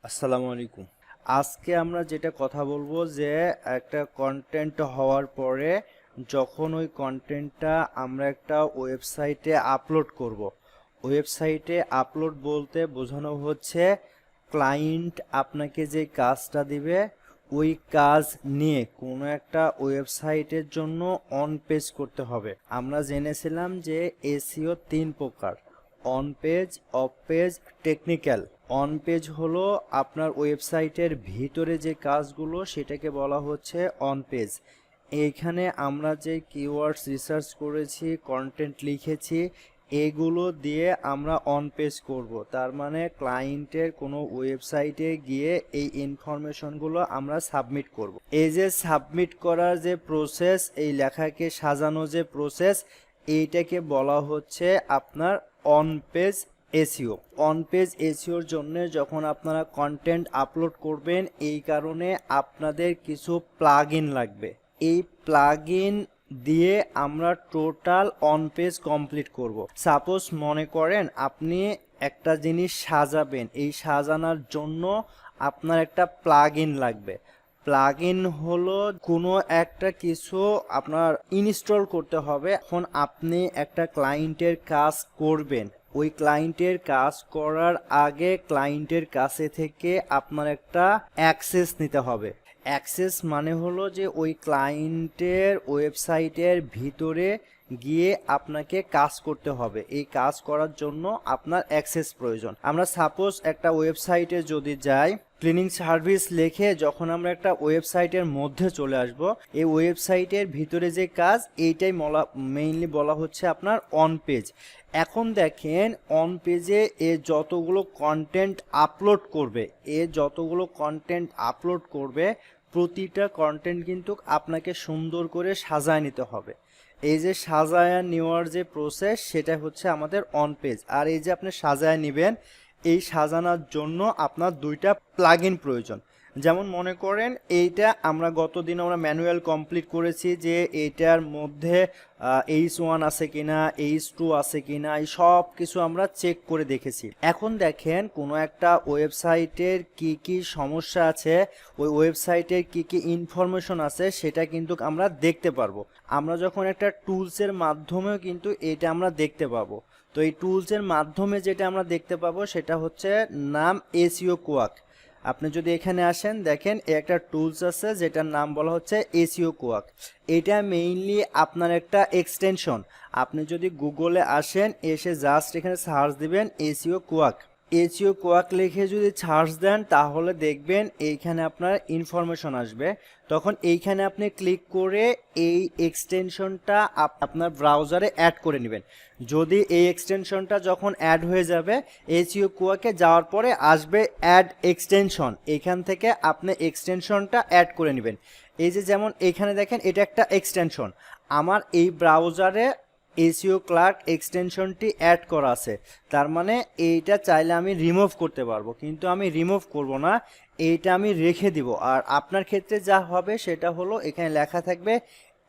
আসসালামু আলাইকুম। আজকে আমরা যেটা কথা বলবো যে একটা কন্টেন্ট হওয়ার পরে যখন ওই কন্টেন্টটা আমরা একটা ওয়েবসাইটে আপলোড করব। ওয়েবসাইটে আপলোড বলতে বোঝানো হচ্ছে ক্লায়েন্ট আপনাকে যে কাজটা দিবে ওই কাজ নিয়ে কোনো একটা ওয়েবসাইটের জন্য অন পেজ করতে হবে। আমরা জেনেছিলাম যে এসইও 3 প্রকার: on page, of page, technical. On page হলো আপনার ওয়েবসাইটের ভিতরে যে কাজগুলো সেটাকে বলা হচ্ছে অন পেজ। এইখানে আমরা যে কিওয়ার্ডস রিসার্চ করেছি, কন্টেন্ট লিখেছি, এগুলো দিয়ে আমরা অন পেজ করব। তার মানে ক্লায়েন্টের কোনো ওয়েবসাইটে গিয়ে এই ইনফরমেশনগুলো আমরা সাবমিট করব। এই যে সাবমিট করার যে প্রসেস, এই লেখাকে সাজানো যে প্রসেস, এইটাকে বলা হচ্ছে আপনার on page SEO. On page এসইওর জন্য যখন আপনারা কন্টেন্ট আপলোড করবেন, এই কারণে আপনাদের কিছু প্লাগইন লাগবে। এই প্লাগইন দিয়ে আমরা টোটাল অন পেজ কমপ্লিট করব। সাপোজ মনে করেন আপনি একটা জিনিস সাজাবেন, এই সাজানোর জন্য আপনার একটা প্লাগইন লাগবে। প্লাগইন হলো কোনো একটা কিছু আপনার ইনস্টল করতে হবে। এখন আপনি একটা ক্লায়েন্টের কাজ করবেন, ওই ক্লায়েন্টের কাজ করার আগে ক্লায়েন্টের কাছে থেকে আপনার একটা অ্যাক্সেস নিতে হবে। অ্যাক্সেস মানে হলো যে ওই ক্লায়েন্টের ওয়েবসাইটের ভিতরে গিয়ে আপনাকে কাজ করতে হবে। এই কাজ করার জন্য আপনার অ্যাক্সেস প্রয়োজন। আমরা সাপোজ একটা ওয়েবসাইটে যদি যাই, ক্লিনিং সার্ভিস লিখে যখন আমরা একটা ওয়েবসাইটের মধ্যে চলে আসব, এই ওয়েবসাইটের ভিতরে যে কাজ, এইটাই মেইনলি বলা হচ্ছে আপনার অন পেজ। এখন দেখেন অন পেজে যতগুলো কন্টেন্ট আপলোড করবে প্রতিটা কন্টেন্ট কিন্তু আপনাকে সুন্দর করে সাজায় নিতে হবে। এই যে সাজায় নেওয়ার যে প্রসেস, সেটা হচ্ছে আমাদের অন পেজ। আর এই যে আপনি সাজায় নেবেন, এই সাজানোর জন্য আপনার দুইটা প্লাগইন প্রয়োজন। যেমন মনে করেন এইটা আমরা গতদিন আমরা ম্যানুয়াল কমপ্লিট করেছি যে এইটার মধ্যে H1 আছে কিনা, H2 আছে কিনা, এই সব কিছু আমরা চেক করে দেখেছি। এখন দেখেন কোনো একটা ওয়েবসাইটের কি কি সমস্যা আছে, ওই ওয়েবসাইটের কি কি ইনফরমেশন আছে, সেটা কিন্তু আমরা দেখতে পারবো। আমরা যখন একটা টুলসের মাধ্যমেও কিন্তু এটা আমরা দেখতে পাবো। তো এই টুলসের মাধ্যমে যেটা আমরা দেখতে পাবো সেটা হচ্ছে নাম এসইও কোয়াক। আপনি যদি এখানে আসেন, দেখেন একটা টুলস আছে যেটার নাম বলা হচ্ছে এসইও কোয়াক। এটা মেইনলি আপনার একটা এক্সটেনশন। আপনি যদি গুগলে আসেন, এসে জাস্ট এখানে সার্চ দিবেন এসইও কোয়াক। এসইও কোয়াক লিখে যদি সার্চ দেন তাহলে দেখবেন এইখানে আপনার ইনফরমেশন আসবে। তখন এইখানে আপনি ক্লিক করে এই এক্সটেনশনটা আপনার ব্রাউজারে অ্যাড করে নেবেন। যদি এই এক্সটেনশনটা যখন অ্যাড হয়ে যাবে, এসইও কোয়াকে যাওয়ার পরে আসবে অ্যাড এক্সটেনশন। এখান থেকে আপনি এক্সটেনশনটা অ্যাড করে নেবেন। এই যে যেমন এখানে দেখেন এটা একটা এক্সটেনশন, আমার এই ব্রাউজারে এসইও ক্লার্ক এক্সটেনশনটি অ্যাড করা আছে। তার মানে এইটা চাইলে আমি রিমুভ করতে পারবো, কিন্তু আমি রিমুভ করব না, এইটা আমি রেখে দিব। আর আপনার ক্ষেত্রে যা হবে সেটা হলো এখানে লেখা থাকবে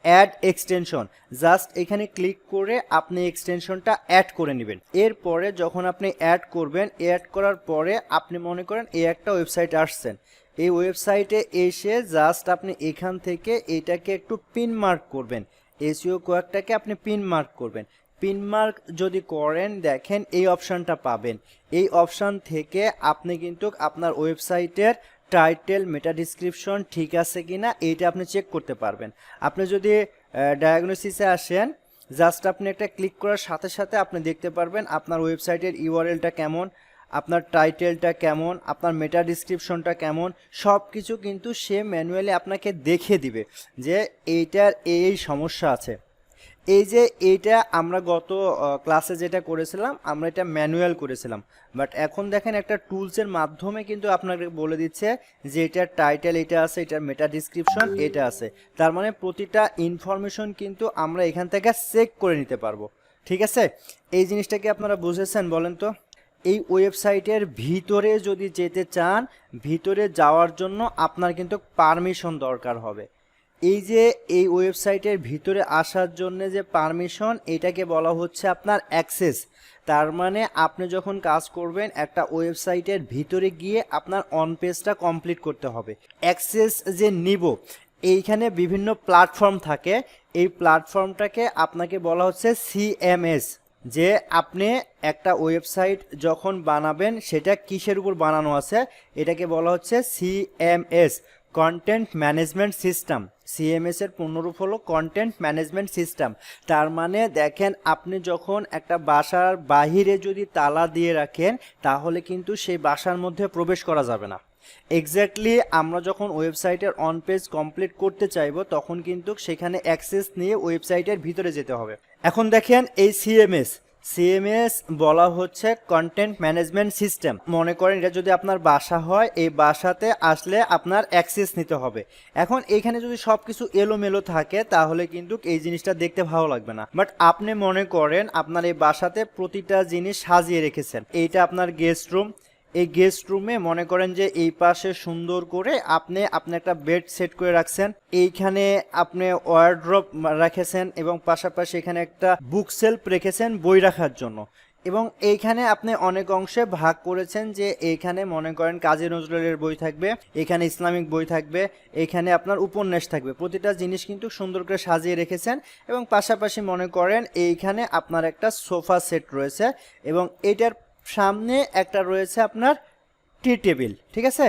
অ্যাড এক্সটেনশন। জাস্ট এখানে ক্লিক করে আপনি এক্সটেনশনটা অ্যাড করে নেবেন। এরপরে যখন আপনি অ্যাড করবেন, অ্যাড করার পরে আপনি মনে করেন এই একটা ওয়েবসাইট আসছেন, এই ওয়েবসাইটে এসে জাস্ট আপনি এখান থেকে এটাকে একটু পিন মার্ক করবেন। এসইও কোয়াকটাকে আপনি পিন মার্ক করবেন। পিন মার্ক যদি করেন, দেখেন এই অপশানটা পাবেন। এই অপশান থেকে আপনি কিন্তু আপনার ওয়েবসাইটের টাইটেল, মেটা ডিসক্রিপশন ঠিক আছে কিনা এইটা আপনি চেক করতে পারবেন। আপনি যদি ডায়াগনোসিসে আসেন, জাস্ট আপনি একটা ক্লিক করার সাথে সাথে আপনি দেখতে পারবেন আপনার ওয়েবসাইটের ইউআরএলটা কেমন, আপনার টাইটেলটা কেমন, আপনার মেটা ডিসক্রিপশনটা কেমন, সব কিছু কিন্তু সে ম্যানুয়ালি আপনাকে দেখে দিবে যে এইটার এই সমস্যা আছে। এই যে এইটা আমরা গত ক্লাসে যেটা করেছিলাম, আমরা এটা ম্যানুয়াল করেছিলাম, বাট এখন দেখেন একটা টুলসের মাধ্যমে কিন্তু আপনাকে বলে দিচ্ছে যে এটার টাইটেল এটা আছে, এটার মেটা ডিসক্রিপশন এটা আছে। তার মানে প্রতিটা ইনফরমেশন কিন্তু আমরা এখান থেকে চেক করে নিতে পারবো। ঠিক আছে, এই জিনিসটা কি আপনারা বুঝেছেন বলেন তো? এই ওয়েবসাইটের ভিতরে যদি যেতে চান, ভিতরে যাওয়ার জন্য আপনার কিন্তু পারমিশন দরকার হবে। এই যে এই ওয়েবসাইটের ভিতরে আসার জন্য যে পারমিশন, এটাকে বলা হচ্ছে আপনার অ্যাক্সেস। তার মানে আপনি যখন কাজ করবেন একটা ওয়েবসাইটের ভিতরে গিয়ে আপনার অন পেজটা কমপ্লিট করতে হবে। অ্যাক্সেস যে নিব, এইখানে বিভিন্ন প্ল্যাটফর্ম থাকে, এই প্ল্যাটফর্মটাকে আপনাকে বলা হচ্ছে সিএমএস। যে আপনি একটা ওয়েবসাইট যখন বানাবেন সেটা কিসের উপর বানানো আছে, এটাকে বলা হচ্ছে CMS, content management system. CMS এর পূর্ণরূপ হলো কন্টেন্ট ম্যানেজমেন্ট সিস্টেম। তার মানে দেখেন, আপনি যখন একটা বাসার বাহিরে যদি তালা দিয়ে রাখেন তাহলে কিন্তু সেই বাসার মধ্যে প্রবেশ করা যাবে না। এক্স্যাক্টলি আমরা যখন ওয়েবসাইটের অন পেজ কমপ্লিট করতে চাইবো তখন কিন্তু সেখানে অ্যাক্সেস নিয়ে ওয়েবসাইটের ভিতরে যেতে হবে। এখন দেখেন এই সিএমএস বলা হচ্ছে কন্টেন্ট ম্যানেজমেন্ট সিস্টেম। মনে করেন এটা যদি আপনার বাসা হয়, এই বাসাতে আসলে আপনার অ্যাক্সেস নিতে হবে। এখন এইখানে যদি সব কিছু এলোমেলো থাকে তাহলে কিন্তু এই জিনিসটা দেখতে ভালো লাগবে না। বাট আপনি মনে করেন আপনার এই বাসাতে প্রতিটা জিনিস সাজিয়ে রেখেছেন। এইটা আপনার গেস্ট রুম, এই গেস্ট রুমে মনে করেন যে এই পাশে সুন্দর করে আপনি একটা বেড সেট করে রাখছেন, এইখানে আপনি ওয়ার্ড্রপ রেখেছেন এবং পাশাপাশি এখানে একটা বুক সেলফ রেখেছেন বই রাখার জন্য। এবং এইখানে আপনি অনেক অংশে ভাগ করেছেন, যে এইখানে মনে করেন কাজী নজরুলের বই থাকবে, এখানে ইসলামিক বই থাকবে, এখানে আপনার উপন্যাস থাকবে। প্রতিটা জিনিস কিন্তু সুন্দর করে সাজিয়ে রেখেছেন। এবং পাশাপাশি মনে করেন এইখানে আপনার একটা সোফা সেট রয়েছে এবং এটার সামনে একটা রয়েছে আপনার টি টেবিল। ঠিক আছে,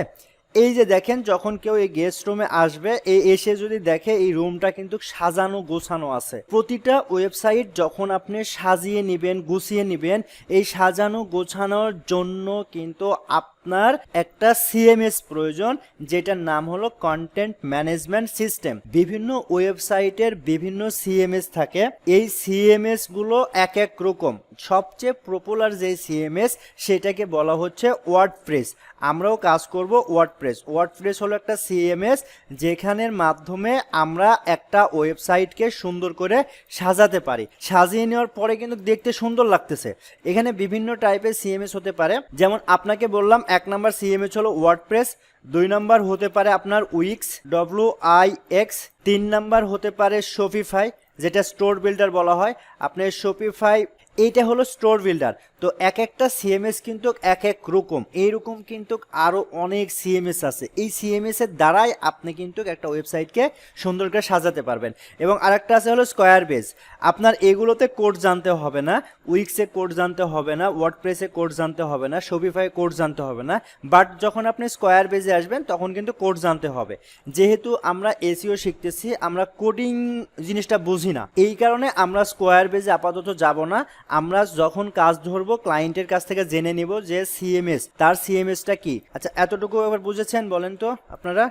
এই যে দেখেন, যখন কেউ এই গেস্ট রুমে আসবে, এসে যদি দেখে এই রুমটা কিন্তু সাজানো গোছানো আছে। প্রতিটা ওয়েবসাইট যখন আপনি সাজিয়ে নেবেন, গুছিয়ে নেবেন, এই সাজানো গোছানোর জন্য কিন্তু আপনার একটা সিএমএস প্রয়োজন, যেটার নাম হলো কন্টেন্ট ম্যানেজমেন্ট সিস্টেম। বিভিন্ন ওয়েবসাইটের বিভিন্ন সিএমএস থাকে, এই সিএমএস গুলো এক এক রকম। সবচেয়ে পপুলার যে সিএমএস সেটাকে বলা হচ্ছে ওয়ার্ডপ্রেস। আমরাও কাজ করব ওয়ার্ডপ্রেস। ওয়ার্ডপ্রেস হলো একটা সিএমএস যেখানের মাধ্যমে আমরা একটা ওয়েবসাইটকে সুন্দর করে সাজাতে পারি। সাজিয়ে নেওয়ার পরে কিন্তু দেখতে সুন্দর লাগতেছে। এখানে বিভিন্ন টাইপের সিএমএস হতে পারে, যেমন আপনাকে বললাম 1 নাম্বার সিএমএস হলো ওয়ার্ডপ্রেস, 2 নাম্বার হতে পারে আপনার উইক্স, WIX, 3 নাম্বার হতে পারে শপিফাই, যেটা স্টোর বিল্ডার বলা হয়। আপনার শপিফাই এইটা হলো স্টোর বিল্ডার। তো এক একটা সিএমএস কিন্তু এক এক রকম, এইরকম কিন্তু আরো অনেক সিএমএস আছে। এই সিএমএস এর দ্বারাই আপনি কিন্তু একটা ওয়েবসাইটকে সুন্দর করে সাজাতে পারবেন। এবং আরেকটা আছে হলো স্কোয়ার বেজ। আপনার এগুলোতে কোড জানতে হবে না, উইক্সে কোড জানতে হবে না, ওয়ার্ডপ্রেসে কোড জানতে হবে না, শপিফাই কোড জানতে হবে না। বাট যখন আপনি স্কোয়ার বেজে আসবেন তখন কিন্তু কোড জানতে হবে। যেহেতু আমরা এসইও শিখতেছি, আমরা কোডিং জিনিসটা বুঝি না, এই কারণে আমরা স্কোয়ার বেজে আপাতত যাব না। আমরা যখন কাজ ধরবো ক্লায়েন্টের কাছ থেকে জেনে নিব যে সিএমএস, তার সিএমএসটা কি। আচ্ছা, এতটুকু এবার বুঝেছেন? বলেন তো আপনারা।